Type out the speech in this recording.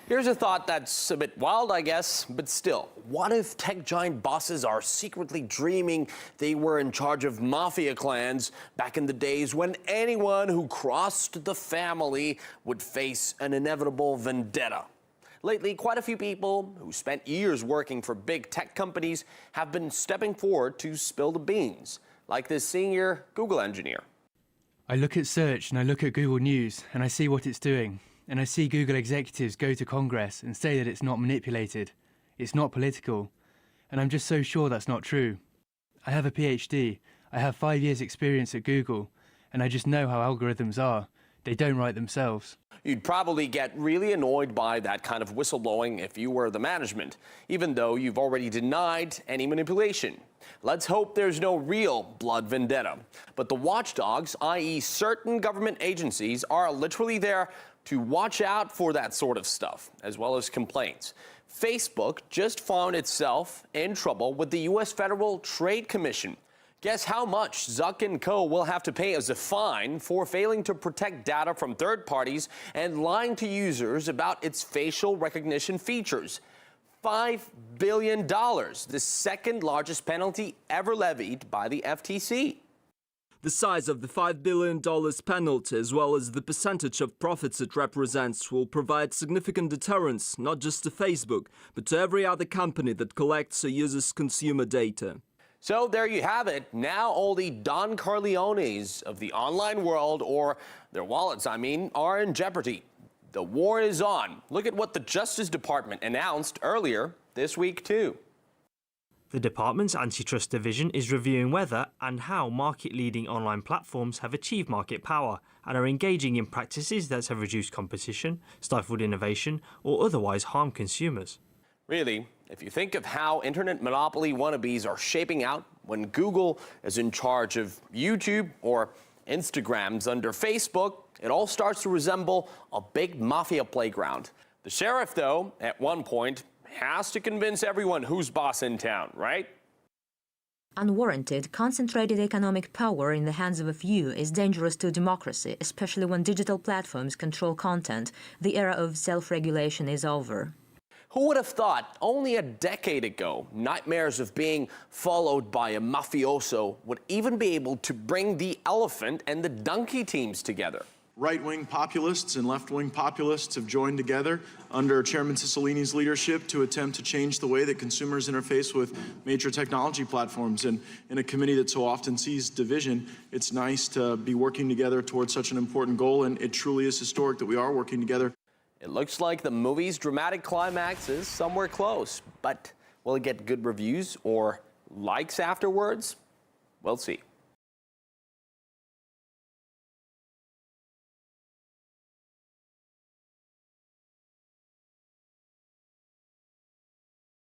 Here's a thought that's a bit wild, I guess, but still. What if tech giant bosses are secretly dreaming they were in charge of mafia clans back in the days when anyone who crossed the family would face an inevitable vendetta? Lately, quite a few people who spent years working for big tech companies have been stepping forward to spill the beans, like this senior Google engineer. I look at search and I look at Google News and I see what it's doing. And I see Google executives go to Congress and say that it's not manipulated, it's not political. And I'm just so sure that's not true. I have a PhD, I have 5 years experience at Google, and I just know how algorithms are. They don't write themselves. You'd probably get really annoyed by that kind of whistleblowing if you were the management, even though you've already denied any manipulation. Let's hope there's no real blood vendetta. But the watchdogs, i.e. certain government agencies, are literally there to watch out for that sort of stuff, as well as complaints. Facebook just found itself in trouble with the U.S. Federal Trade Commission. Guess how much Zuck & Co. will have to pay as a fine for failing to protect data from third parties and lying to users about its facial recognition features. $5 billion, the second largest penalty ever levied by the FTC. The size of the $5 billion penalty, as well as the percentage of profits it represents, will provide significant deterrence not just to Facebook, but to every other company that collects or uses consumer data. So there you have it. Now all the Don Corleones of the online world, or their wallets, are in jeopardy. The war is on. Look at what the Justice Department announced earlier this week, too. The department's antitrust division is reviewing whether and how market-leading online platforms have achieved market power and are engaging in practices that have reduced competition, stifled innovation, or otherwise harmed consumers. Really, if you think of how internet monopoly wannabes are shaping out when Google is in charge of YouTube or Instagram's under Facebook, it all starts to resemble a big mafia playground. The sheriff, though, at one point, has to convince everyone who's boss in town, right? Unwarranted, concentrated economic power in the hands of a few is dangerous to democracy, especially when digital platforms control content. The era of self-regulation is over. Who would have thought only a decade ago nightmares of being followed by a mafioso would even be able to bring the elephant and the donkey teams together? Right-wing populists and left-wing populists have joined together under Chairman Cicilline's leadership to attempt to change the way that consumers interface with major technology platforms. And in a committee that so often sees division, it's nice to be working together towards such an important goal, and it truly is historic that we are working together. It looks like the movie's dramatic climax is somewhere close, but will it get good reviews or likes afterwards? We'll see.